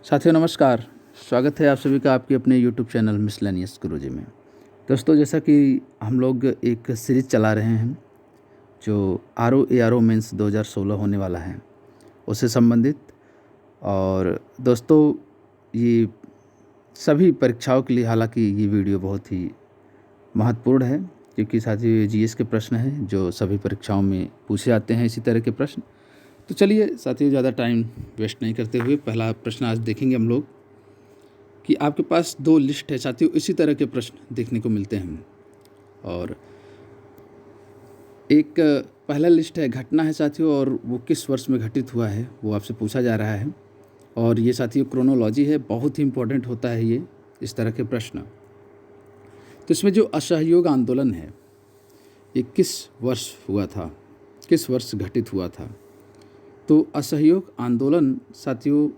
साथियों नमस्कार। स्वागत है आप सभी का आपके अपने यूट्यूब चैनल मिसलेनियस गुरुजी में। दोस्तों, जैसा कि हम लोग एक सीरीज़ चला रहे हैं जो RO मेंस 2016 होने वाला है उससे संबंधित। और दोस्तों, ये सभी परीक्षाओं के लिए हालांकि ये वीडियो बहुत ही महत्वपूर्ण है, क्योंकि साथियों ये जीएस के प्रश्न हैं जो सभी परीक्षाओं में पूछे जाते हैं, इसी तरह के प्रश्न। तो चलिए साथियों, ज़्यादा टाइम वेस्ट नहीं करते हुए पहला प्रश्न आज देखेंगे हम लोग कि आपके पास दो लिस्ट है साथियों, इसी तरह के प्रश्न देखने को मिलते हैं। और एक पहला लिस्ट है घटना है साथियों, और वो किस वर्ष में घटित हुआ है वो आपसे पूछा जा रहा है। और ये साथियों क्रोनोलॉजी है, बहुत ही इम्पोर्टेंट होता है ये इस तरह के प्रश्न। तो इसमें जो असहयोग आंदोलन है ये किस वर्ष हुआ था, किस वर्ष घटित हुआ था? तो असहयोग आंदोलन साथियों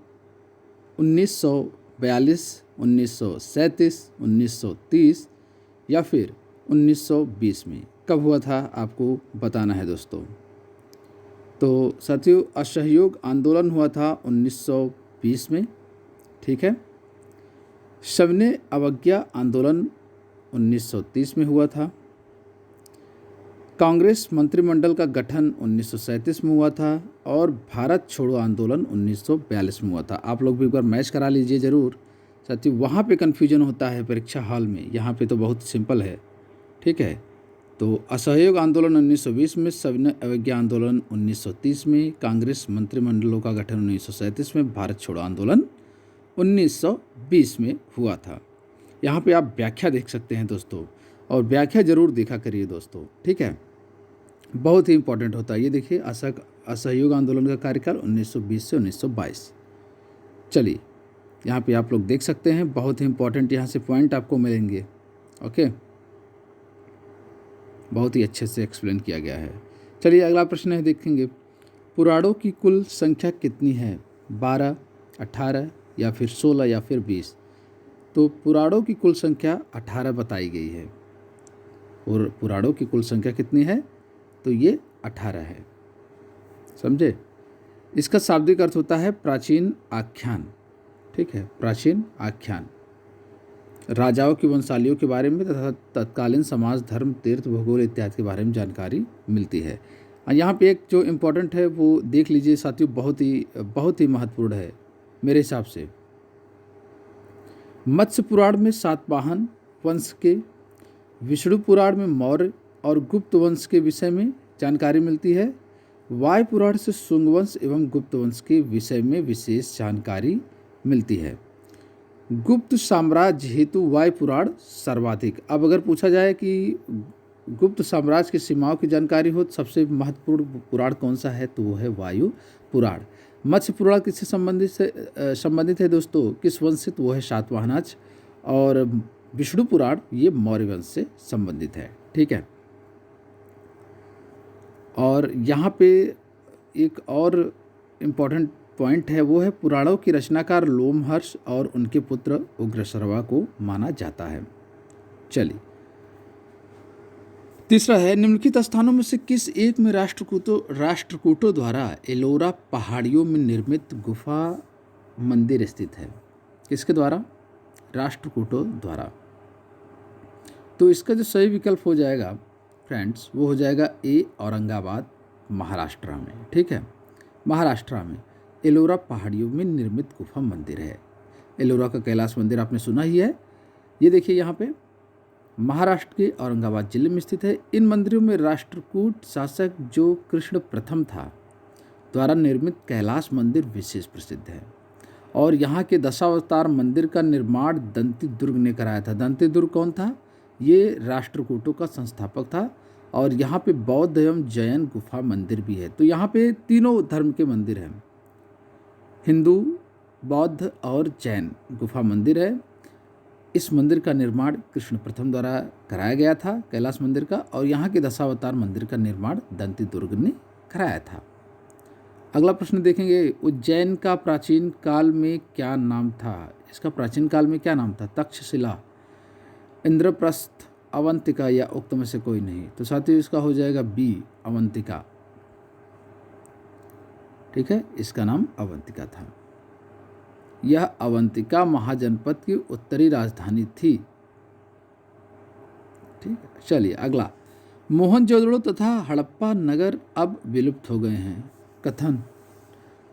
1942, 1937, 1930 या फिर 1920 में कब हुआ था आपको बताना है दोस्तों। तो साथियों असहयोग आंदोलन हुआ था 1920 में, ठीक है। सविनय अवज्ञा आंदोलन 1930 में हुआ था। कांग्रेस मंत्रिमंडल का गठन 1937 में हुआ था। और भारत छोड़ो आंदोलन 1942 में हुआ था। आप लोग भी एक बार मैच करा लीजिए ज़रूर साथियों, वहाँ पे कन्फ्यूजन होता है परीक्षा हॉल में, यहाँ पे तो बहुत सिंपल है, ठीक है। तो असहयोग आंदोलन 1920 में, सविनय अवज्ञा आंदोलन 1930 में, कांग्रेस मंत्रिमंडलों का गठन 1937 में, भारत छोड़ो आंदोलन 1920 में हुआ था। यहाँ पे आप व्याख्या देख सकते हैं दोस्तों, और व्याख्या ज़रूर देखा करिए दोस्तों, ठीक है, बहुत ही इंपॉर्टेंट होता है। ये देखिए असहयोग आंदोलन का कार्यकाल 1920 से 1922। चलिए यहाँ पे आप लोग देख सकते हैं, बहुत ही इंपॉर्टेंट यहाँ से पॉइंट आपको मिलेंगे। ओके, बहुत ही अच्छे से एक्सप्लेन किया गया है। चलिए अगला प्रश्न है, देखेंगे पुराणों की कुल संख्या कितनी है? 12, 18 या फिर 16 या फिर 20? तो पुराणों की कुल संख्या 18 बताई गई है। और पुराणों की कुल संख्या कितनी है? तो ये 18 है, समझे। इसका शाब्दिक अर्थ होता है प्राचीन आख्यान, ठीक है, प्राचीन आख्यान। राजाओं की वंशालियों के बारे में तथा तत्कालीन समाज, धर्म, तीर्थ, भूगोल इत्यादि के बारे में जानकारी मिलती है। यहाँ पे एक जो इम्पोर्टेंट है वो देख लीजिए साथियों, बहुत ही महत्वपूर्ण है मेरे हिसाब से। मत्स्य पुराण में सातवाहन वंश के, विष्णु पुराण में मौर्य और गुप्त वंश के विषय में जानकारी मिलती है। वायु पुराण से शुंग वंश एवं गुप्त वंश के विषय में विशेष जानकारी मिलती है। गुप्त साम्राज्य हेतु वायु पुराण सर्वाधिक। अब अगर पूछा जाए कि गुप्त साम्राज्य की सीमाओं की जानकारी हो तो सबसे महत्वपूर्ण पुराण कौन सा है? तो वो है वायु पुराण। मत्स्य पुराण किससे संबंधित है दोस्तों? किस वंश से? तो वो है सातवाहनाज। और विष्णु पुराण ये मौर्य वंश से संबंधित है, ठीक है। और यहाँ पे एक और इम्पॉर्टेंट पॉइंट है, वो है पुराणों की रचनाकार लोमहर्ष और उनके पुत्र उग्रश्रवा को माना जाता है। चलिए तीसरा है, निम्नलिखित स्थानों में से किस एक में राष्ट्रकूटों द्वारा एलोरा पहाड़ियों में निर्मित गुफा मंदिर स्थित है? किसके द्वारा? राष्ट्रकूटों द्वारा। तो इसका जो सही विकल्प हो जाएगा फ्रेंड्स, वो हो जाएगा ए, औरंगाबाद, महाराष्ट्र में, ठीक है। महाराष्ट्र में एलोरा पहाड़ियों में निर्मित गुफा मंदिर है। एलोरा का कैलाश मंदिर आपने सुना ही है। ये देखिए यहाँ पे महाराष्ट्र के औरंगाबाद जिले में स्थित है। इन मंदिरों में राष्ट्रकूट शासक जो कृष्ण प्रथम था द्वारा निर्मित कैलाश मंदिर विशेष प्रसिद्ध है। और यहाँ के दशावतार मंदिर का निर्माण दंती दुर्ग ने कराया था। दंती दुर्ग कौन था? ये राष्ट्रकूटों का संस्थापक था। और यहाँ पे बौद्ध एवं जैन गुफा मंदिर भी है। तो यहाँ पे तीनों धर्म के मंदिर हैं, हिंदू, बौद्ध और जैन गुफा मंदिर है। इस मंदिर का निर्माण कृष्ण प्रथम द्वारा कराया गया था, कैलाश मंदिर का। और यहाँ के दशावतार मंदिर का निर्माण दंती दुर्ग ने कराया था। अगला प्रश्न देखेंगे, उज्जैन का प्राचीन काल में क्या नाम था? इसका प्राचीन काल में क्या नाम था? तक्षशिला, इंद्रप्रस्थ, अवंतिका या उक्त में से कोई नहीं? तो साथियों इसका हो जाएगा बी, अवंतिका, ठीक है, इसका नाम अवंतिका था। यह अवंतिका महाजनपद की उत्तरी राजधानी थी। ठीक है, चलिए अगला। मोहनजोदड़ो तथा हड़प्पा नगर अब विलुप्त हो गए हैं। कथन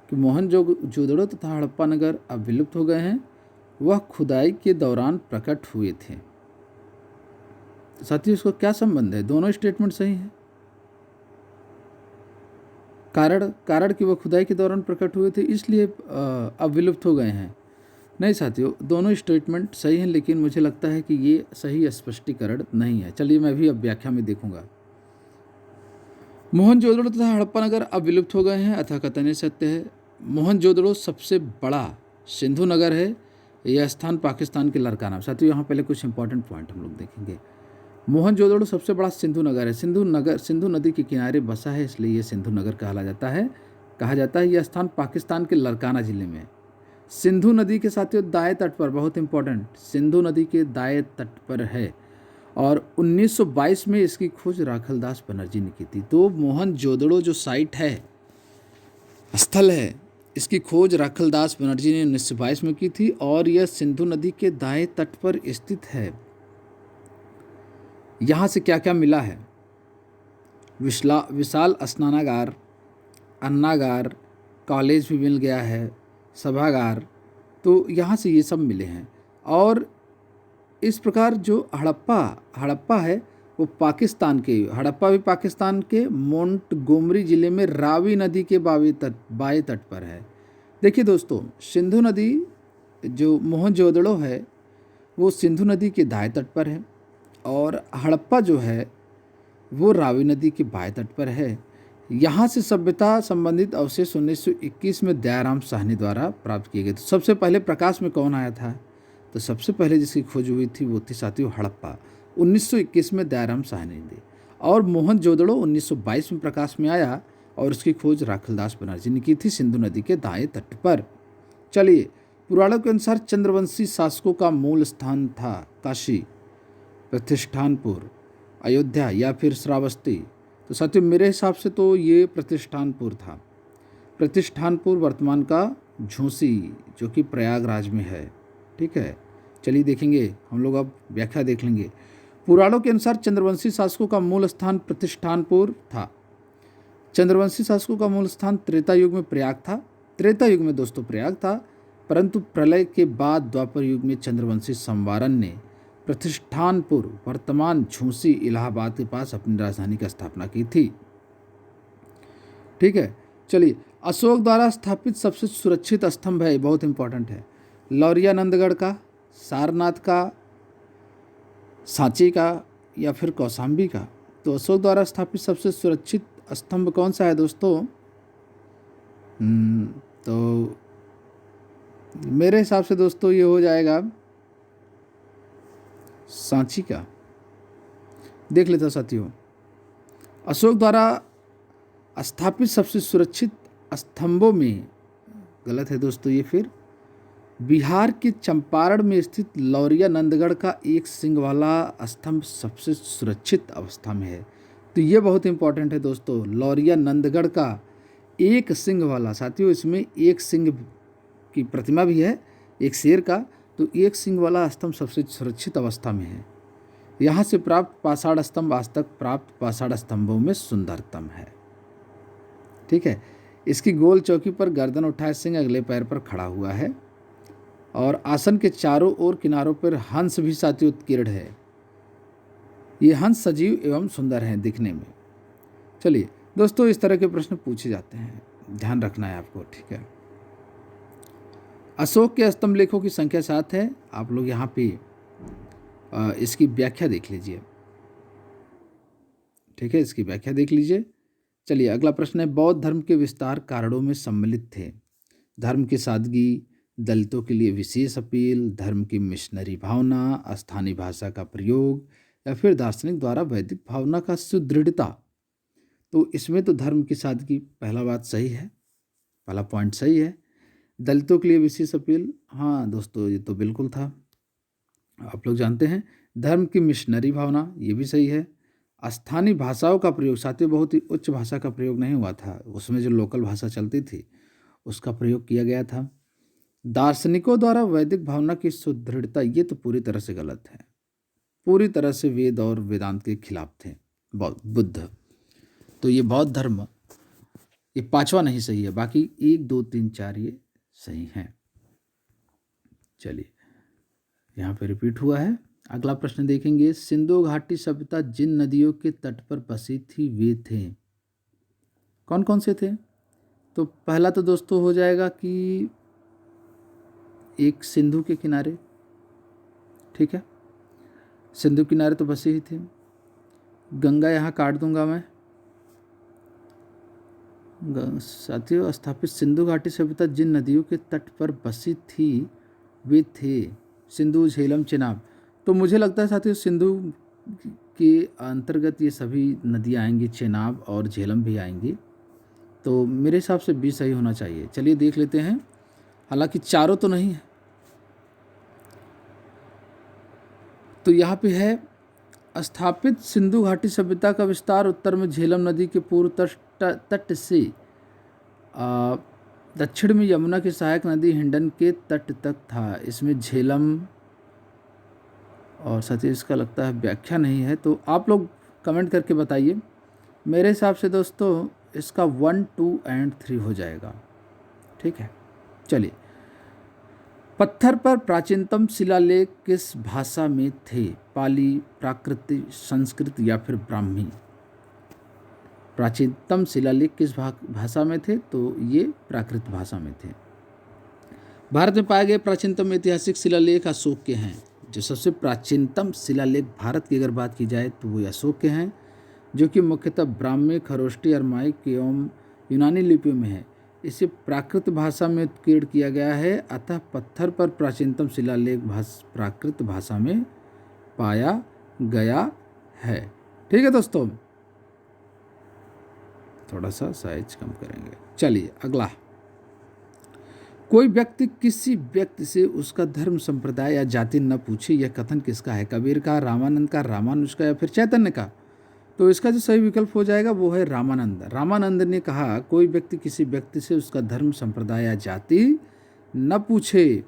कि मोहनजोदड़ो तथा हड़प्पा नगर अब विलुप्त हो गए हैं, वह खुदाई के दौरान प्रकट हुए थे। साथियों, इसको क्या संबंध है? दोनों स्टेटमेंट सही हैं। कारण कि वह खुदाई के दौरान प्रकट हुए थे इसलिए अब विलुप्त हो गए हैं। नहीं साथियों, दोनों स्टेटमेंट सही हैं, लेकिन मुझे लगता है कि ये सही स्पष्टीकरण नहीं है। चलिए मैं भी अब व्याख्या में देखूंगा। मोहनजोदड़ो तथा हड़प्पा नगर अब विलुप्त हो गए हैं, अतः कथन ये सत्य है। मोहनजोदड़ो सबसे बड़ा सिंधु नगर है। यह स्थान पाकिस्तान के लरकाना। साथियों, यहाँ पहले कुछ इंपॉर्टेंट पॉइंट हम लोग देखेंगे। मोहनजोदड़ो सबसे बड़ा सिंधु नगर है। सिंधु नदी के किनारे बसा है, इसलिए यह सिंधु नगर कहा जाता है। यह स्थान पाकिस्तान के लरकाना जिले में, सिंधु नदी के साथियों दाएं तट पर, बहुत इंपॉर्टेंट, सिंधु नदी के दाएं तट पर है। और 1922 में इसकी खोज राखलदास बनर्जी ने की थी। तो मोहनजोदड़ो जो साइट है, स्थल है, इसकी खोज राखलदास बनर्जी ने 1922 में की थी और यह सिंधु नदी के दाएं तट पर स्थित है। यहाँ से क्या क्या मिला है? विशाल स्नानागार, अन्नागार, कॉलेज भी मिल गया है, सभागार, तो यहाँ से ये सब मिले हैं। और इस प्रकार जो हड़प्पा है वो हड़प्पा भी पाकिस्तान के मोंटगोमरी जिले में रावी नदी के बाएं तट पर है। देखिए दोस्तों, सिंधु नदी जो मोहनजोदड़ो है वो सिंधु नदी के दाएं तट पर है और हड़प्पा जो है वो रावी नदी के बाएं तट पर है। यहाँ से सभ्यता संबंधित अवशेष 1921 में दयाराम साहनी द्वारा प्राप्त किए गए। तो सबसे पहले प्रकाश में कौन आया था? तो सबसे पहले जिसकी खोज हुई थी वो थी साथियों हड़प्पा, 1921 में दयाराम साहनी ने। और मोहनजोदड़ो 1922 में प्रकाश में आया और उसकी खोज राखलदास बनर्जी ने की थी सिंधु नदी के दाएं तट पर। चलिए, पुराणों के अनुसार चंद्रवंशी शासकों का मूल स्थान था काशी, प्रतिष्ठानपुर, अयोध्या या फिर श्रावस्ती। तो साथियों मेरे हिसाब से तो ये प्रतिष्ठानपुर था। प्रतिष्ठानपुर वर्तमान का झूसी, जो कि प्रयागराज में है। ठीक है, चलिए देखेंगे हम लोग, अब व्याख्या देख लेंगे। पुराणों के अनुसार चंद्रवंशी शासकों का मूल स्थान प्रतिष्ठानपुर था। चंद्रवंशी शासकों का मूल स्थान त्रेता युग में प्रयाग था। त्रेता युग में दोस्तों प्रयाग था, परंतु प्रलय के बाद द्वापर युग में चंद्रवंशी संवारन ने प्रतिष्ठानपुर, वर्तमान झूसी, इलाहाबाद के पास अपनी राजधानी की स्थापना की थी। ठीक है, चलिए, अशोक द्वारा स्थापित सबसे सुरक्षित स्तंभ है, बहुत इंपॉर्टेंट है, लौरिया नंदगढ़ का, सारनाथ का, सांची का या फिर कौशाम्बी का। तो अशोक द्वारा स्थापित सबसे सुरक्षित स्तंभ कौन सा है दोस्तों? तो मेरे हिसाब से दोस्तों ये हो जाएगा सांची का। देख लेते हैं साथियों, अशोक द्वारा स्थापित सबसे सुरक्षित स्तंभों में, गलत है दोस्तों ये, फिर बिहार के चंपारण में स्थित लौरिया नंदगढ़ का एक सिंग वाला स्तंभ सबसे सुरक्षित अवस्था में है। तो ये बहुत इंपॉर्टेंट है दोस्तों, लौरिया नंदगढ़ का एक सिंग वाला। साथियों इसमें एक सिंग की प्रतिमा भी है, एक शेर का, तो एक सिंग वाला स्तंभ सबसे सुरक्षित अवस्था में है। यहाँ से प्राप्त पाषाण स्तंभ आज तक प्राप्त पाषाण स्तंभों में सुंदरतम है। ठीक है, इसकी गोल चौकी पर गर्दन उठाए सिंह अगले पैर पर खड़ा हुआ है और आसन के चारों ओर किनारों पर हंस भी साथियों उत्कीर्ण है। ये हंस सजीव एवं सुंदर हैं दिखने में। चलिए दोस्तों, इस तरह के प्रश्न पूछे जाते हैं, ध्यान रखना है आपको। ठीक है, अशोक के स्तंभ लेखों की संख्या 7 है। आप लोग यहाँ पे इसकी व्याख्या देख लीजिए। ठीक है, इसकी व्याख्या देख लीजिए। चलिए अगला प्रश्न है, बौद्ध धर्म के विस्तार कारणों में सम्मिलित थे धर्म की सादगी, दलितों के लिए विशेष अपील, धर्म की मिशनरी भावना, स्थानीय भाषा का प्रयोग या फिर दार्शनिक द्वारा वैदिक भावना का सुदृढ़ता। तो इसमें तो धर्म की सादगी पहला बात सही है, पहला पॉइंट सही है। दलितों के लिए विशेष अपील, हाँ दोस्तों ये तो बिल्कुल था, आप लोग जानते हैं। धर्म की मिशनरी भावना, ये भी सही है। स्थानीय भाषाओं का प्रयोग, साथियों बहुत ही उच्च भाषा का प्रयोग नहीं हुआ था, उसमें जो लोकल भाषा चलती थी उसका प्रयोग किया गया था। दार्शनिकों द्वारा वैदिक भावना की सुदृढ़ता, ये तो पूरी तरह से गलत है, पूरी तरह से वेद और वेदांत के खिलाफ थे बुद्ध। तो ये बौद्ध धर्म, ये पांचवा नहीं सही है, बाकी 1 2 3 4 ये सही हैं। चलिए यहाँ पे रिपीट हुआ है। अगला प्रश्न देखेंगे, सिंधु घाटी सभ्यता जिन नदियों के तट पर बसी थी वे थे, कौन कौन से थे? तो पहला तो दोस्तों हो जाएगा कि एक सिंधु के किनारे, ठीक है, सिंधु किनारे तो बसे ही थे। गंगा यहाँ काट दूंगा मैं। साथियों, स्थापित सिंधु घाटी सभ्यता जिन नदियों के तट पर बसी थी वे थे सिंधु, झेलम, चेनाब। तो मुझे लगता है साथियों सिंधु के अंतर्गत ये सभी नदियाँ आएंगी, चेनाब और झेलम भी आएंगी। तो मेरे हिसाब से बी सही होना चाहिए। चलिए देख लेते हैं, हालांकि चारों तो नहीं है। तो यहाँ पे है, स्थापित सिंधु घाटी सभ्यता का विस्तार उत्तर में झेलम नदी के पूर्व तट से दक्षिण में यमुना की सहायक नदी हिंडन के तट तक था। इसमें झेलम और साथियों इसका लगता है व्याख्या नहीं है, तो आप लोग कमेंट करके बताइए। मेरे हिसाब से दोस्तों इसका 1 2 एंड 3 हो जाएगा, ठीक है। चलिए, पत्थर पर प्राचीनतम शिलालेख किस भाषा में थे? पाली, प्राकृत, संस्कृत या फिर ब्राह्मी? प्राचीनतम शिलालेख किस भाषा में थे? तो ये प्राकृत भाषा में थे। भारत में पाए गए प्राचीनतम ऐतिहासिक शिलालेख अशोक के हैं। जो सबसे प्राचीनतम शिलालेख भारत की अगर बात की जाए तो वो अशोक के हैं, जो कि मुख्यतः ब्राह्मी, खरोष्टी, अरमाइक एवं यूनानी लिपियों में है। इसे प्राकृत भाषा में उत्कीर्ण किया गया है, अतः पत्थर पर प्राचीनतम शिलालेख प्राकृत भाषा में पाया गया है। ठीक है दोस्तों, थोड़ा सा साइज कम करेंगे। चलिए अगला, कोई व्यक्ति किसी व्यक्ति से उसका धर्म, संप्रदाय या जाति न पूछे, यह कथन किसका है? कबीर का, रामानंद का, रामानुज का या फिर चैतन्य का? तो इसका जो सही विकल्प हो जाएगा वो है रामानंद। रामानंद ने कहा कोई व्यक्ति किसी व्यक्ति से उसका धर्म, संप्रदाय या जाति न पूछे।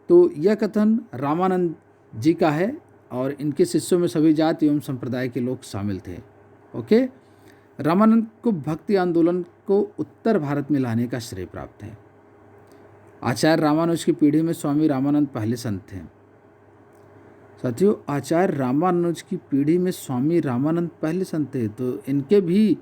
तो यह कथन रामानंद जी का है और इनके शिष्यों में सभी जाति एवं संप्रदाय के लोग शामिल थे। ओके, रामानंद को भक्ति आंदोलन को उत्तर भारत में लाने का श्रेय प्राप्त है। आचार्य रामानुज की पीढ़ी में स्वामी रामानंद पहले संत थे। साथियों, आचार्य रामानुज की पीढ़ी में स्वामी रामानंद पहले संत थे, तो इनके भी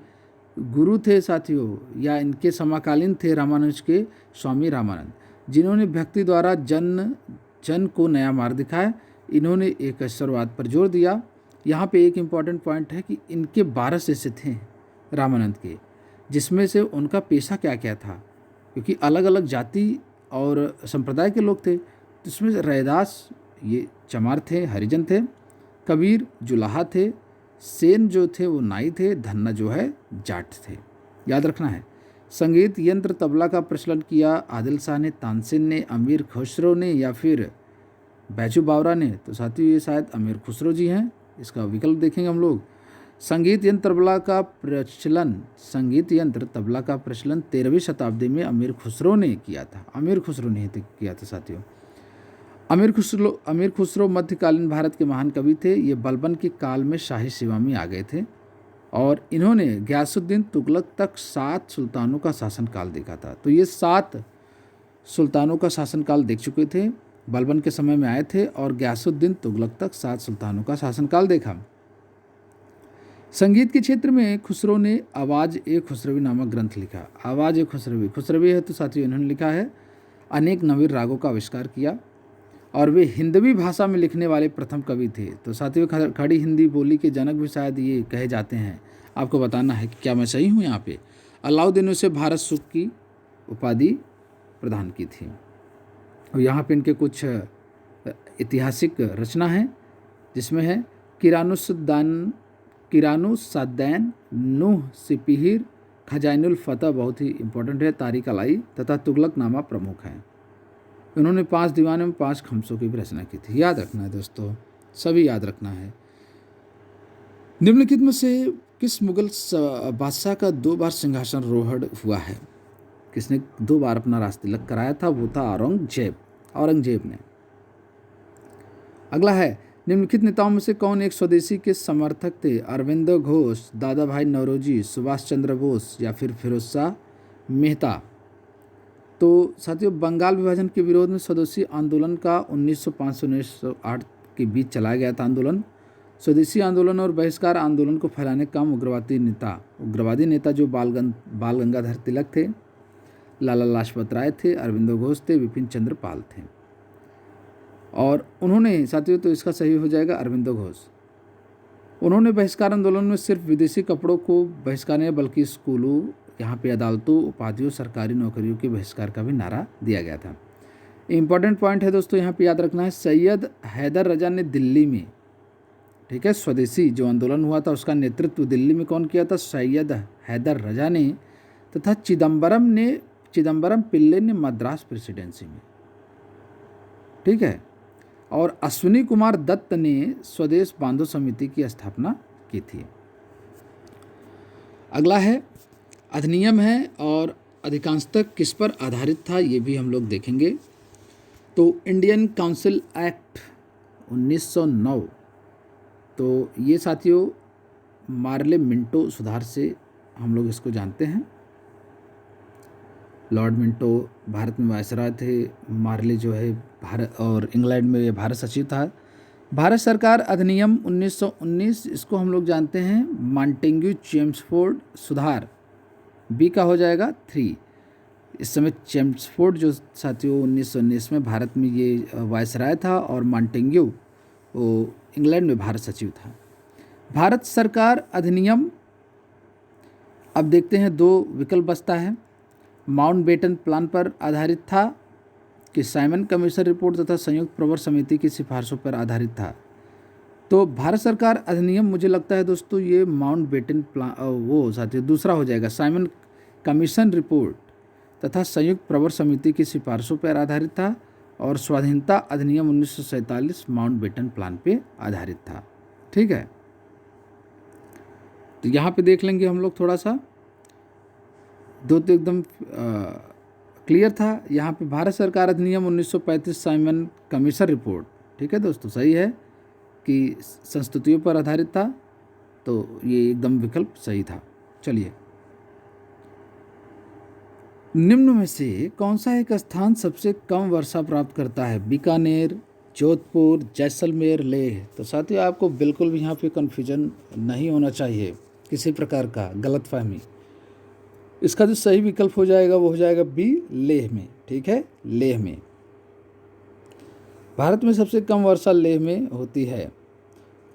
गुरु थे साथियों, या इनके समकालीन थे रामानुज के स्वामी रामानंद, जिन्होंने भक्ति द्वारा जन को नया मार्ग दिखाया। इन्होंने एक ईश्वरवाद पर जोर दिया। यहाँ पे एक इम्पॉर्टेंट पॉइंट है कि इनके 12 शिष्य थे रामानंद के, जिसमें से उनका पेशा क्या क्या था, क्योंकि अलग अलग जाति और संप्रदाय के लोग थे। जिसमें रैदास ये चमार थे, हरिजन थे, कबीर जुलाहा थे, सेन जो थे वो नाई थे, धन्ना जो है जाट थे। याद रखना है। संगीत यंत्र तबला का प्रचलन किया आदिल शाह ने, तानसेन ने, अमीर खुसरो ने या फिर बैजू बावरा ने? तो साथियों ये शायद अमीर खुसरो जी हैं, इसका विकल्प देखेंगे हम लोग। संगीत यंत्र तबला का प्रचलन 13वीं शताब्दी में अमीर खुसरो ने किया था। अमीर खुसरो ने किया था साथियों। अमीर खुसरो मध्यकालीन भारत के महान कवि थे। ये बलबन के काल में शाही सेवा में आ गए थे और इन्होंने गयासुद्दीन तुगलक तक 7 सुल्तानों का शासनकाल देखा था। तो ये 7 सुल्तानों का शासनकाल देख चुके थे, बलबन के समय में आए थे और गयासुद्दीन तुगलक तक 7 सुल्तानों का शासनकाल देखा। संगीत के क्षेत्र में खुसरो ने आवाज़ ए खुसरवी नामक ग्रंथ लिखा। आवाज़ ए खुसरवी है तो साथियों इन्होंने लिखा है। अनेक नवीन रागों का आविष्कार किया और वे हिंदवी भाषा में लिखने वाले प्रथम कवि थे। तो साथियों खड़ी हिंदी बोली के जनक भी शायद ये कहे जाते हैं। आपको बताना है कि क्या मैं सही हूँ यहाँ पे। अलाउद्दीन ने उसे भारत सुख की उपाधि प्रदान की थी। और यहाँ पे इनके कुछ ऐतिहासिक रचना है, जिसमें है किरानुसद्दैन, नूह सिपिहिर, खजाइनुल फतह बहुत ही इंपॉर्टेंट है, तारिक अलाई तथा तुगलकनामा प्रमुख हैं। उन्होंने 5 दीवान एवं 5 खमसों की भी रचना की थी। याद रखना है दोस्तों, सभी याद रखना है। निम्नलिखित में से किस मुगल बादशाह का 2 बार सिंहासन रोहड़ हुआ है? किसने 2 बार अपना राजतिलक कराया था? वो था औरंगजेब ने। अगला है, निम्नलिखित नेताओं में से कौन एक स्वदेशी के समर्थक थे? अरविंदो घोष, दादा भाई नौरोजी, सुभाष चंद्र बोस या फिर फिरोज शाह मेहता। तो साथियों, बंगाल विभाजन के विरोध में स्वदेशी आंदोलन का 1905 से 1908 के बीच चलाया गया था आंदोलन। स्वदेशी आंदोलन और बहिष्कार आंदोलन को फैलाने का काम उग्रवादी नेता जो बाल गंगाधर तिलक थे, लाला लाजपत राय थे, अरविंदो घोष थे, विपिन चंद्र पाल थे। और उन्होंने साथियों, तो इसका सही हो जाएगा अरविंदो घोष। उन्होंने बहिष्कार आंदोलन में सिर्फ विदेशी कपड़ों को बहिष्कार नहीं बल्कि स्कूलों, यहाँ पे अदालतों, उपाधियों, सरकारी नौकरियों के बहिष्कार का भी नारा दिया गया था। इंपॉर्टेंट पॉइंट है दोस्तों, यहाँ पे याद रखना है, सैयद हैदर रजा ने दिल्ली में, ठीक है, स्वदेशी जो आंदोलन हुआ था उसका नेतृत्व दिल्ली में कौन किया था? सैयद हैदर रजा ने, तथा चिदम्बरम पिल्ले ने मद्रास प्रेसिडेंसी में, ठीक है। और अश्विनी कुमार दत्त ने स्वदेश बांधो समिति की स्थापना की थी। अगला है, अधिनियम है और अधिकांशतः किस पर आधारित था, ये भी हम लोग देखेंगे। तो इंडियन काउंसिल एक्ट 1909, तो ये साथियों मार्ले मिंटो सुधार से हम लोग इसको जानते हैं। लॉर्ड मिंटो भारत में वायसराय थे, मार्ले जो है भारत और इंग्लैंड में भारत सचिव था। भारत सरकार अधिनियम 1919, इसको हम लोग जानते हैं मॉन्टेग्यू चेम्सफोर्ड सुधार, बी का हो जाएगा 3। इस समय चेम्सफोर्ड जो साथियों 1919 में भारत में ये वायसराय था और मॉन्टेग्यू वो इंग्लैंड में भारत सचिव था। भारत सरकार अधिनियम, अब देखते हैं 2 विकल्प बचता है, माउंटबेटन प्लान पर आधारित था कि साइमन कमीशन रिपोर्ट तथा संयुक्त प्रवर समिति की सिफारिशों पर आधारित था। तो भारत सरकार अधिनियम मुझे लगता है दोस्तों ये माउंटबेटन प्लान, वो साथियों दूसरा हो जाएगा, साइमन कमीशन रिपोर्ट तथा संयुक्त प्रवर समिति की सिफारिशों पर आधारित था। और स्वाधीनता अधिनियम 1947 माउंटबेटन प्लान पे आधारित था, ठीक है। तो यहाँ पे देख लेंगे हम लोग थोड़ा सा, 2 तो एकदम क्लियर था। यहाँ पे भारत सरकार अधिनियम 1935 साइमन कमीशन रिपोर्ट, ठीक है दोस्तों, सही है कि संस्तुतियों पर आधारित था, तो ये एकदम विकल्प सही था। चलिए, निम्न में से कौन सा एक स्थान सबसे कम वर्षा प्राप्त करता है? बीकानेर, जोधपुर, जैसलमेर, लेह। तो साथियों आपको बिल्कुल भी यहाँ पे कन्फ्यूजन नहीं होना चाहिए, किसी प्रकार का गलतफहमी। इसका जो सही विकल्प हो जाएगा वो हो जाएगा बी, लेह में, ठीक है, लेह में। भारत में सबसे कम वर्षा लेह में होती है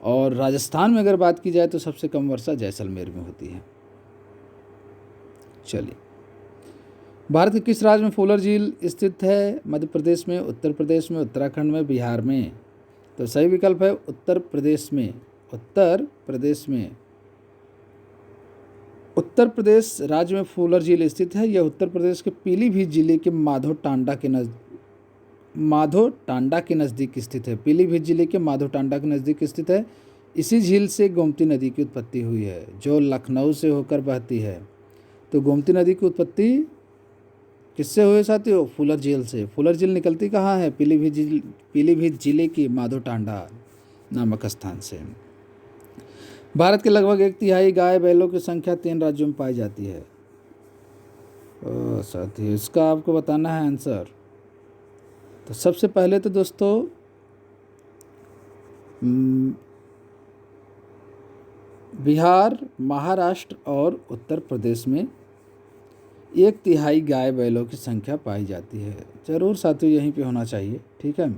और राजस्थान में अगर बात की जाए तो सबसे कम वर्षा जैसलमेर में होती है। चलिए, भारत के किस राज्य में फूलर झील स्थित है? मध्य प्रदेश में, उत्तर प्रदेश में, उत्तराखंड में, बिहार में। तो सही विकल्प है उत्तर प्रदेश में। उत्तर प्रदेश में, उत्तर प्रदेश राज्य में फूलर झील स्थित है। यह उत्तर प्रदेश के पीलीभीत जिले के माधो टांडा के नज़दीक स्थित है। पीलीभीत जिले के माधो टांडा के नज़दीक स्थित है। इसी झील से गोमती नदी की उत्पत्ति हुई है जो लखनऊ से होकर बहती है। तो गोमती नदी की उत्पत्ति किससे हुई साथियों? फूलर झील से। फूलर झील निकलती कहाँ है? पीलीभीत जिले के माधो टांडा नामक स्थान से। भारत के लगभग 1/3 गाय बैलों की संख्या 3 राज्यों में पाई जाती है। साथियों इसका आपको बताना है आंसर। तो सबसे पहले तो दोस्तों बिहार, महाराष्ट्र और उत्तर प्रदेश में 1/3 गाय बैलों की संख्या पाई जाती है। जरूर साथियों यहीं पे होना चाहिए, ठीक है।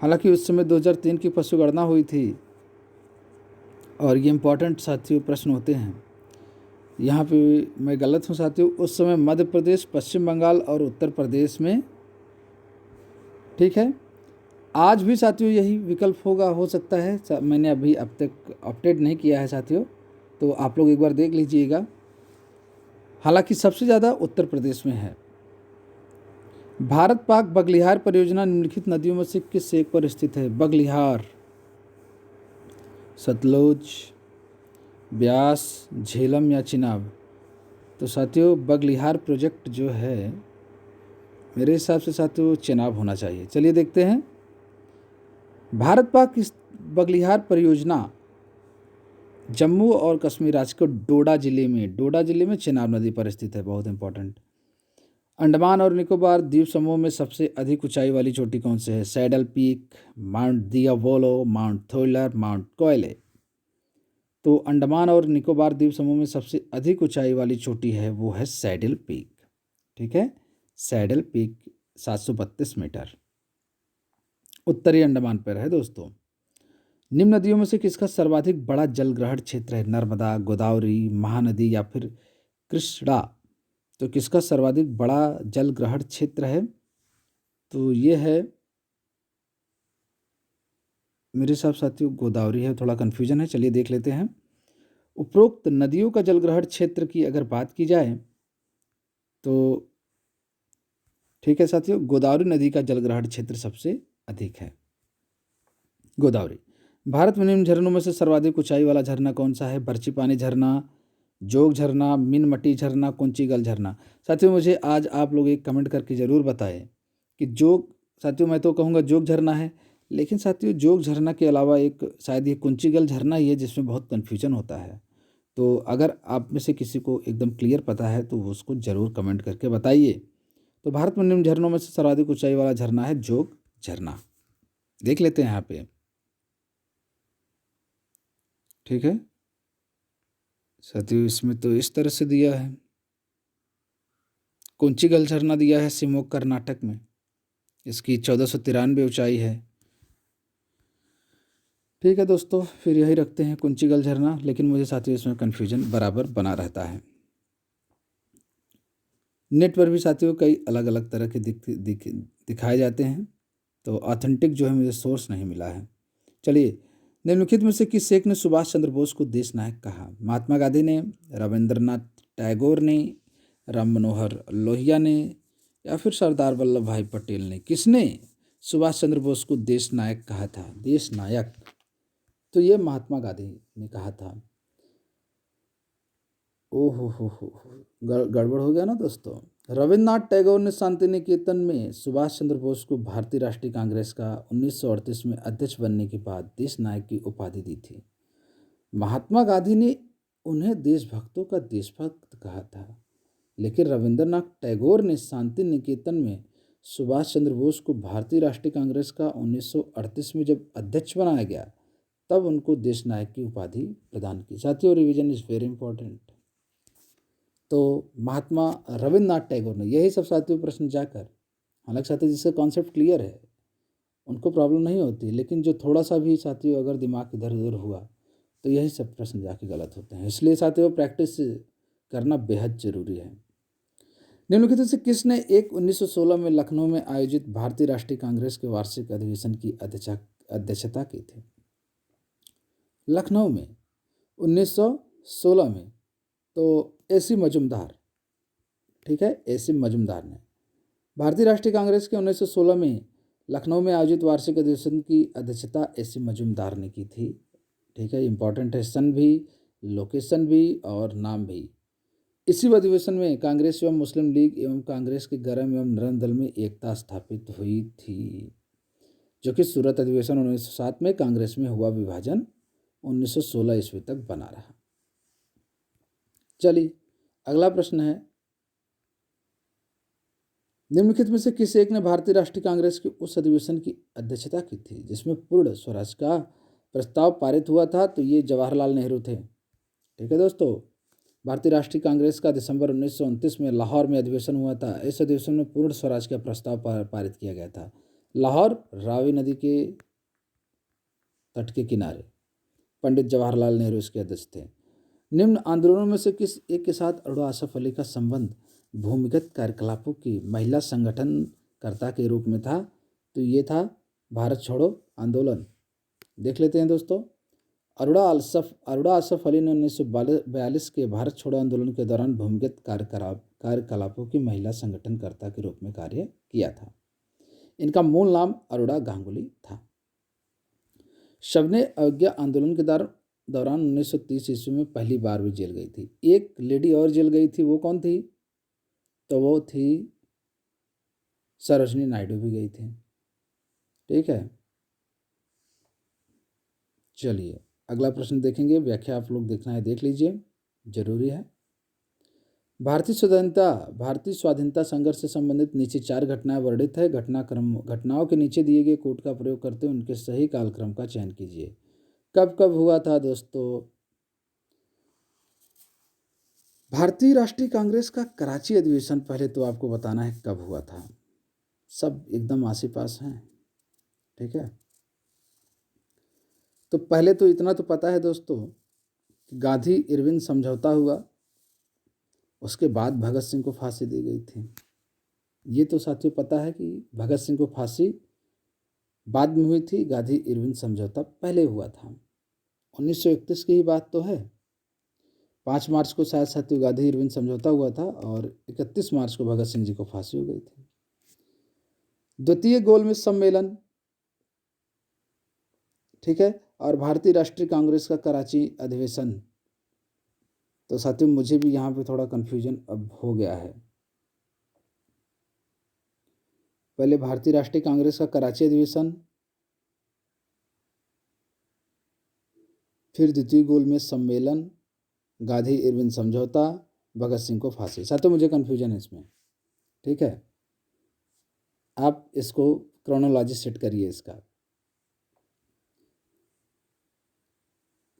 हालांकि उस समय 2003 की पशुगणना हुई थी और ये इम्पोर्टेंट साथियों प्रश्न होते हैं। यहाँ पे मैं गलत हूँ साथियों, उस समय मध्य प्रदेश, पश्चिम बंगाल और उत्तर प्रदेश में, ठीक है। आज भी साथियों यही विकल्प होगा, हो सकता है, मैंने अभी अब तक अपडेट नहीं किया है साथियों, तो आप लोग एक बार देख लीजिएगा। हालांकि सबसे ज़्यादा उत्तर प्रदेश में है। भारत पाक बगलिहार परियोजना निम्नलिखित नदियों में से किस एक पर स्थित है? बगलिहार, सतलुज, ब्यास, झेलम या चिनाब। तो साथियों बगलिहार प्रोजेक्ट जो है मेरे हिसाब से साथियों चेनाब होना चाहिए। चलिए देखते हैं। भारत पाक इस बगलिहार परियोजना जम्मू और कश्मीर राज्य के डोडा जिले में चेनाब नदी पर स्थित है। बहुत इंपॉर्टेंट। अंडमान और निकोबार द्वीप समूह में सबसे अधिक ऊंचाई वाली चोटी कौन सी है? Saddle Peak, Mount Diavolo, Mount Thuillier, Mount Koyob. तो अंडमान और निकोबार द्वीप समूह में सबसे अधिक ऊंचाई वाली चोटी है वो है सैडल पीक। ठीक है, सैडल पीक 732 मीटर उत्तरी अंडमान पर है दोस्तों। निम्न नदियों में से किसका सर्वाधिक बड़ा जलग्रहण क्षेत्र है? नर्मदा, गोदावरी, महानदी या फिर कृष्णा। तो किसका सर्वाधिक बड़ा जलग्रहण क्षेत्र है? तो ये है मेरे हिसाब साथियों गोदावरी है। थोड़ा कन्फ्यूजन है, चलिए देख लेते हैं। उपरोक्त नदियों का जलग्रहण क्षेत्र की अगर बात की जाए तो ठीक है साथियों, गोदावरी नदी का जलग्रहण क्षेत्र सबसे अधिक है। गोदावरी। भारत में निम्न झरनों में से सर्वाधिक ऊंचाई वाला झरना कौन सा है? बर्चिपानी झरना, जोग झरना, मिनमटी झरना, कुंचीगल झरना। साथियों मुझे आज आप लोग एक कमेंट करके ज़रूर बताएं कि जोग, साथियों मैं तो कहूँगा जोग झरना है, लेकिन साथियों जोग झरना के अलावा एक शायद ये कुंचीगल झरना ही है जिसमें बहुत कन्फ्यूजन होता है। तो अगर आप में से किसी को एकदम क्लियर पता है तो उसको ज़रूर कमेंट करके बताइए। तो भारत में निम्न झरनों में से सर्वाधिक ऊंचाई वाला झरना है जोग झरना। देख लेते हैं यहाँ पे। ठीक है साथियों, इसमें तो इस तरह से दिया है, कुंचीगल झरना दिया है शिवमोगा कर्नाटक में, इसकी 1493 ऊंचाई है। ठीक है दोस्तों, फिर यही रखते हैं कुंचीगल झरना, लेकिन मुझे साथियों इसमें कन्फ्यूजन बराबर बना रहता है। नेट पर भी साथियों कई अलग अलग तरह के दिखाए जाते हैं, तो ऑथेंटिक जो है मुझे सोर्स नहीं मिला है। चलिए, निम्नलिखित में से किस एक ने सुभाष चंद्र बोस को देश नायक कहा? महात्मा गांधी ने, रविंद्रनाथ टैगोर ने, राम मनोहर लोहिया ने या फिर सरदार वल्लभ भाई पटेल ने? किसने सुभाष चंद्र बोस को देश नायक कहा था? देश नायक तो ये महात्मा गांधी ने कहा था। ओहो हो, गड़बड़ हो गया ना दोस्तों। रविन्द्रनाथ टैगोर ने शांति निकेतन में सुभाष चंद्र बोस को भारतीय राष्ट्रीय कांग्रेस का 1938 में अध्यक्ष बनने के बाद देश नायक की उपाधि दी थी। महात्मा गांधी ने उन्हें देशभक्तों का देशभक्त कहा था, लेकिन रविंद्रनाथ टैगोर ने शांति निकेतन में सुभाष चंद्र बोस को भारतीय राष्ट्रीय कांग्रेस का 1938 में जब अध्यक्ष बनाया गया तब उनको देश नायक की उपाधि प्रदान की। साथियों रिवीजन इज वेरी इंपॉर्टेंट। तो महात्मा रविन्द्रनाथ टैगोर ने, यही सब साथियों प्रश्न जाकर, हालांकि साथियों जिसका कॉन्सेप्ट क्लियर है उनको प्रॉब्लम नहीं होती, लेकिन जो थोड़ा सा भी साथियों अगर दिमाग इधर उधर हुआ तो यही सब प्रश्न जाके गलत होते हैं। इसलिए साथियों प्रैक्टिस करना बेहद जरूरी है। निम्नलिखित से किसने 1916 में लखनऊ में आयोजित भारतीय राष्ट्रीय कांग्रेस के वार्षिक अधिवेशन की अध्यक्षता की थी? लखनऊ में 1916 में तो एसी मजुमदार। ठीक है, एसी मजुमदार ने भारतीय राष्ट्रीय कांग्रेस के 1916 में लखनऊ में आयोजित वार्षिक अधिवेशन की अध्यक्षता एसी मजुमदार ने की थी। ठीक है, इंपॉर्टेंट है, सन भी, लोकेशन भी और नाम भी। इसी अधिवेशन में कांग्रेस एवं मुस्लिम लीग एवं कांग्रेस के गरम एवं नरम दल में एकता स्थापित हुई थी, जो कि सूरत अधिवेशन 1907 में कांग्रेस में हुआ विभाजन 1916 ईस्वी तक बना रहा। चलिए अगला प्रश्न है, निम्नलिखित में से किस एक ने भारतीय राष्ट्रीय कांग्रेस के उस अधिवेशन की अध्यक्षता की थी जिसमें पूर्ण स्वराज का प्रस्ताव पारित हुआ था? तो ये जवाहरलाल नेहरू थे। ठीक है दोस्तों, भारतीय राष्ट्रीय कांग्रेस का दिसंबर 1929 में लाहौर में अधिवेशन हुआ था। इस अधिवेशन में पूर्ण स्वराज का प्रस्ताव पारित किया गया था। लाहौर रावी नदी के तट के किनारे। पंडित जवाहरलाल नेहरू इसके अध्यक्ष थे। निम्न आंदोलनों में से किस एक के साथ अरुणा आसफ अली का संबंध भूमिगत कार्यकलापों की महिला संगठनकर्ता के रूप में था? तो ये था भारत छोड़ो आंदोलन। देख लेते हैं दोस्तों। अरुणा आसफ अली ने 1942 के भारत छोड़ो आंदोलन के दौरान भूमिगत कार्यकलापों की महिला संगठनकर्ता के रूप में कार्य किया था। इनका मूल नाम अरुणा गांगुली था। शबने अवज्ञा आंदोलन के दौरान दौरान 1930 ईस्वी में पहली बार भी जेल गई थी। एक लेडी और जेल गई थी, वो कौन थी? तो वो थी सरोजनी नायडू भी गई थी। ठीक है, चलिए अगला प्रश्न देखेंगे। व्याख्या आप लोग देखना है, देख लीजिए, जरूरी है। भारतीय स्वाधीनता संघर्ष से संबंधित नीचे 4 घटनाएं वर्णित है। घटनाओं के नीचे दिए गए कोड का प्रयोग करते हुए उनके सही कालक्रम का चयन कीजिए। कब कब हुआ था दोस्तों? भारतीय राष्ट्रीय कांग्रेस का कराची अधिवेशन पहले तो आपको बताना है कब हुआ था। सब एकदम आसे पास हैं। ठीक है, तो पहले तो इतना तो पता है दोस्तों कि गांधी इरविन समझौता हुआ, उसके बाद भगत सिंह को फांसी दी गई थी। ये तो साथियों पता है कि भगत सिंह को फांसी बाद में हुई थी, गांधी इरविन समझौता पहले हुआ था। 1931 की ही बात तो है। 5 मार्च को शायद साथियों गांधी इरविन समझौता हुआ था और 31 मार्च को भगत सिंह जी को फांसी हो गई थी। द्वितीय गोलमेज सम्मेलन, ठीक है, और भारतीय राष्ट्रीय कांग्रेस का कराची अधिवेशन। तो साथियों मुझे भी यहाँ पे थोड़ा कन्फ्यूजन अब हो गया है। पहले भारतीय राष्ट्रीय कांग्रेस का कराची अधिवेशन, फिर द्वितीय गोलमेज सम्मेलन, गांधी इरविन समझौता, भगत सिंह को फांसी। साथियों मुझे कन्फ्यूजन है इसमें। ठीक है, आप इसको क्रोनोलॉजी सेट करिए इसका।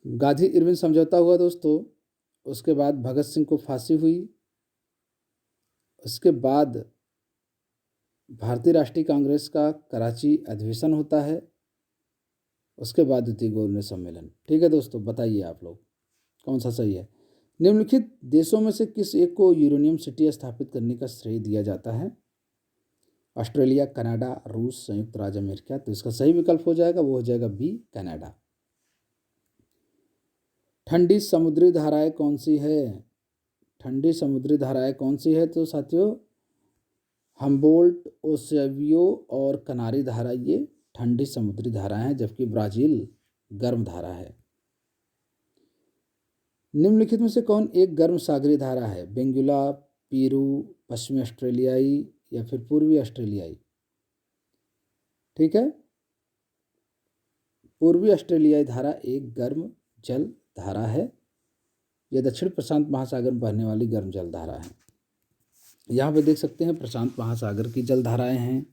गांधी इरविन समझौता हुआ दोस्तों, उसके बाद भगत सिंह को फांसी हुई, उसके बाद भारतीय राष्ट्रीय कांग्रेस का कराची अधिवेशन होता है, उसके बाद द्वितीय गोलमेज सम्मेलन। ठीक है दोस्तों, बताइए आप लोग कौन सा सही है। निम्नलिखित देशों में से किस एक को यूरेनियम सिटी स्थापित करने का श्रेय दिया जाता है? ऑस्ट्रेलिया, कनाडा, रूस, संयुक्त राज्य अमेरिका। तो इसका सही विकल्प हो जाएगा, वो हो जाएगा बी, कनाडा। ठंडी समुद्री धाराएं कौन सी है? ठंडी समुद्री धाराएं कौन सी है? तो साथियों हम्बोल्ट, ओसेवियो और कनारी धारा ये ठंडी समुद्री धाराएं हैं, जबकि ब्राजील गर्म धारा है। निम्नलिखित में से कौन एक गर्म सागरीय धारा है? बेंगुला, पीरू, पश्चिमी ऑस्ट्रेलियाई या फिर पूर्वी ऑस्ट्रेलियाई? ठीक है, पूर्वी ऑस्ट्रेलियाई धारा एक गर्म जल धारा है। यह दक्षिण प्रशांत महासागर में बहने वाली गर्म जल धारा है। यहाँ पे देख सकते हैं प्रशांत महासागर की जल धाराएं हैं,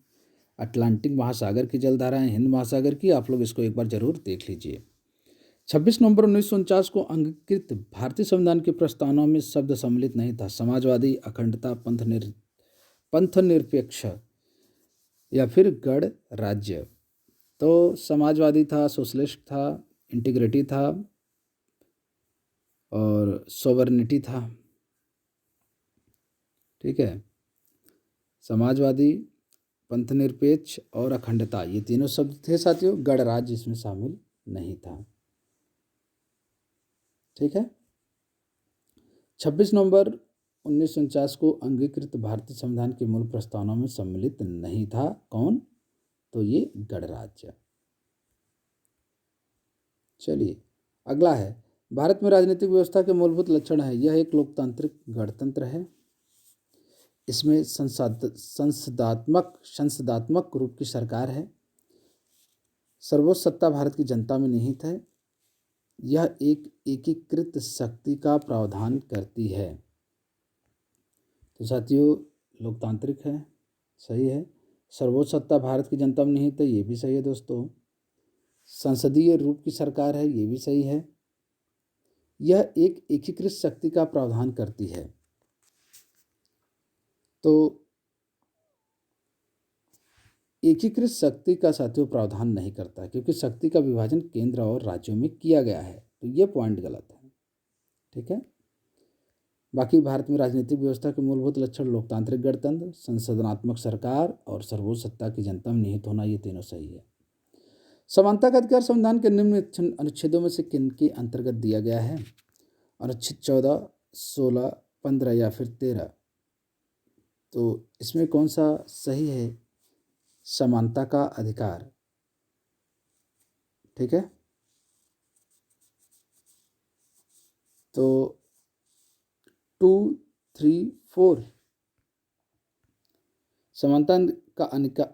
अटलांटिक महासागर की जल धाराएं, हिंद महासागर की। आप लोग इसको एक बार जरूर देख लीजिए। 26 नवंबर 1949 को अंगीकृत भारतीय संविधान के प्रस्तावना में शब्द सम्मिलित नहीं था। समाजवादी, अखंडता, पंथ निरपेक्ष या फिर गण राज्य। तो समाजवादी था, सोशलिस्ट था, इंटीग्रिटी था और सोवरेनिटी था। ठीक है, समाजवादी, पंथ निरपेक्ष और अखंडता, ये तीनों शब्द थे साथियों। गणराज्य इसमें शामिल नहीं था। ठीक है, 26 नवंबर 1949 को अंगीकृत भारतीय संविधान के मूल प्रस्तावना में सम्मिलित नहीं था। कौन? तो ये गणराज्य। चलिए अगला है, भारत में राजनीतिक व्यवस्था के मूलभूत लक्षण है। यह एक लोकतांत्रिक गणतंत्र है। इसमें संसदात्मक रूप की सरकार है। सर्वोच्च सत्ता भारत की जनता में निहित है। यह एक एकीकृत शक्ति का प्रावधान करती है। तो साथियों लोकतांत्रिक है, सही है। सर्वोच्च सत्ता भारत की जनता में निहित है, ये भी सही है दोस्तों। संसदीय रूप की सरकार है, ये भी सही है। यह एक एकीकृत शक्ति का प्रावधान करती है। तो एकीकृत शक्ति का साथियों प्रावधान नहीं करता, क्योंकि शक्ति का विभाजन केंद्र और राज्यों में किया गया है। तो ये पॉइंट गलत है। ठीक है, बाकी भारत में राजनीतिक व्यवस्था के मूलभूत लक्षण लोकतांत्रिक गणतंत्र, संसदनात्मक सरकार और सर्वोच्च सत्ता की जनता में निहित होना, ये तीनों सही है। समानता का अधिकार संविधान के निम्न अनुच्छेदों में से किन के अंतर्गत दिया गया है? अनुच्छेद 14, 16, 15 या फिर 13। तो इसमें कौन सा सही है? समानता का अधिकार। ठीक है, तो 2, 3, 4 समानता का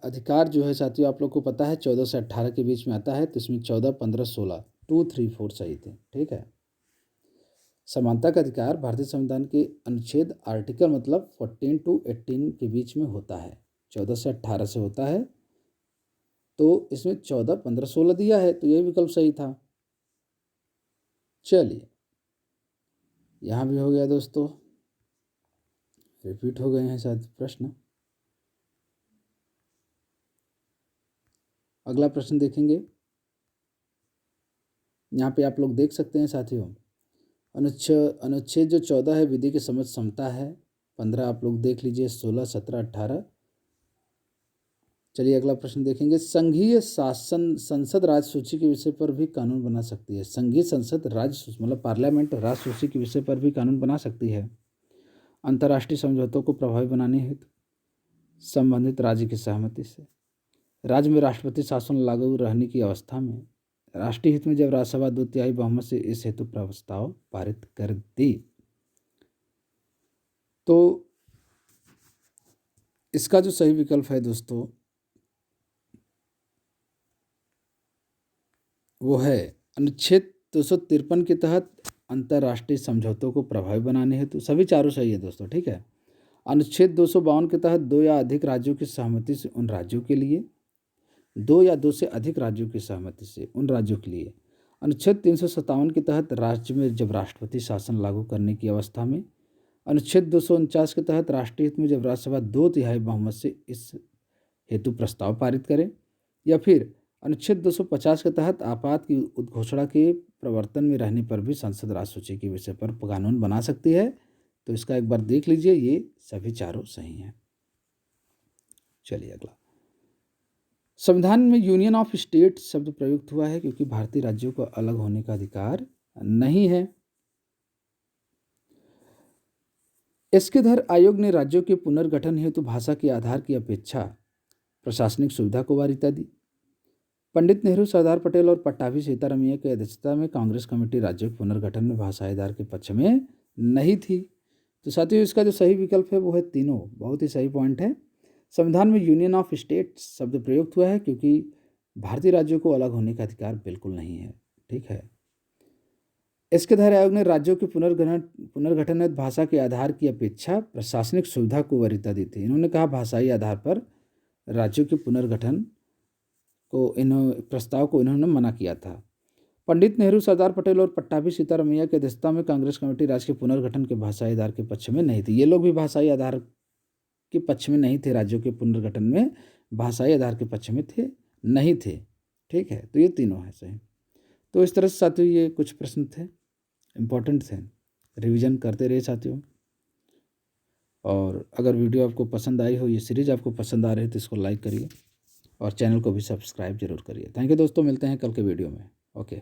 अधिकार जो है साथियों आप लोग को पता है 14 से 18 के बीच में आता है, तो इसमें 14, 15, 16 2, 3, 4 सही थे। ठीक है, समानता का अधिकार भारतीय संविधान के अनुच्छेद आर्टिकल मतलब 14 to 18 के बीच में होता है, 14 से 18 से होता है, तो इसमें 14, 15, 16 दिया है, तो यही विकल्प सही था। चलिए, यहाँ भी हो गया दोस्तों, रिपीट हो गए हैं शायद प्रश्न। अगला प्रश्न देखेंगे। यहाँ पे आप लोग देख सकते हैं साथियों, अनुच्छेद जो 14 है विधि की समझ समता है, 15 आप लोग देख लीजिए, 16, 17, 18। चलिए अगला प्रश्न देखेंगे। संघीय शासन संसद राज्य सूची के विषय पर भी कानून बना सकती है। संघीय संसद राज्य मतलब पार्लियामेंट राज्य सूची के विषय पर भी कानून बना सकती है। अंतर्राष्ट्रीय समझौतों को प्रभावी बनाने हेतु संबंधित राज्य की सहमति से, राज्य में राष्ट्रपति शासन लागू रहने की अवस्था में, राष्ट्रीय हित में जब राज्यसभा 2/3 बहुमत से इस हेतु प्रस्ताव पारित कर दी। तो इसका जो सही विकल्प है दोस्तों वो है अनुच्छेद 253 के तहत अंतर्राष्ट्रीय समझौतों को प्रभावी बनाने हेतु। सभी चारों सही है दोस्तों। ठीक है, अनुच्छेद 252 के तहत 2 या अधिक राज्यों की सहमति से उन राज्यों के लिए, 2 या 2 से अधिक राज्यों की सहमति से उन राज्यों के लिए। अनुच्छेद 357 के तहत राज्य में जब राष्ट्रपति शासन लागू करने की अवस्था में। अनुच्छेद 249 के तहत राष्ट्रीय हित में जब राज्यसभा 2/3 बहुमत से इस हेतु प्रस्ताव पारित करे, या फिर अनुच्छेद 250 के तहत आपात की उद्घोषणा के प्रवर्तन में रहने पर भी संसद राज्य सूची के विषय पर कानून बना सकती है। तो इसका एक बार देख लीजिए, ये सभी चारों सही हैं। चलिए अगला, संविधान में यूनियन ऑफ स्टेट शब्द प्रयुक्त हुआ है क्योंकि भारतीय राज्यों को अलग होने का अधिकार नहीं है। इसके तहत आयोग ने राज्यों के पुनर्गठन हेतु भाषा के आधार की अपेक्षा प्रशासनिक सुविधा को वरीयता दी। पंडित नेहरू, सरदार पटेल और पट्टाभी सीतारमैया की अध्यक्षता में कांग्रेस कमेटी राज्यों के पुनर्गठन में भाषा आधार के पक्ष में नहीं थी। तो साथियों इसका जो सही विकल्प है वो है तीनों, बहुत ही सही पॉइंट है। संविधान में यूनियन ऑफ स्टेट शब्द प्रयुक्त हुआ है क्योंकि भारतीय राज्यों को अलग होने का अधिकार बिल्कुल नहीं है। ठीक है, इसके तहत आयोग ने राज्यों के पुनर्गठन में भाषा के आधार की अपेक्षा प्रशासनिक सुविधा को वरीयता दी थी। इन्होंने कहा भाषाई आधार पर राज्यों के पुनर्गठन को प्रस्ताव को इन्होंने मना किया था। पंडित नेहरू, सरदार पटेल और पट्टाभी सीतारमैया की अध्यक्षता में कांग्रेस कमेटी राज्य के पुनर्गठन के भाषाई आधार के पक्ष में नहीं थी। ये लोग भी भाषाई आधार के पक्ष में नहीं थे, राज्यों के पुनर्गठन में भाषाई आधार के पक्ष में थे नहीं थे। ठीक है, तो ये तीनों है सही। तो इस तरह से साथियों ये कुछ प्रश्न थे, इम्पोर्टेंट थे, रिवीजन करते रहे साथियों। और अगर वीडियो आपको पसंद आई हो, ये सीरीज आपको पसंद आ रही है तो इसको लाइक करिए और चैनल को भी सब्सक्राइब जरूर करिए। थैंक यू दोस्तों, मिलते हैं कल के वीडियो में। ओके।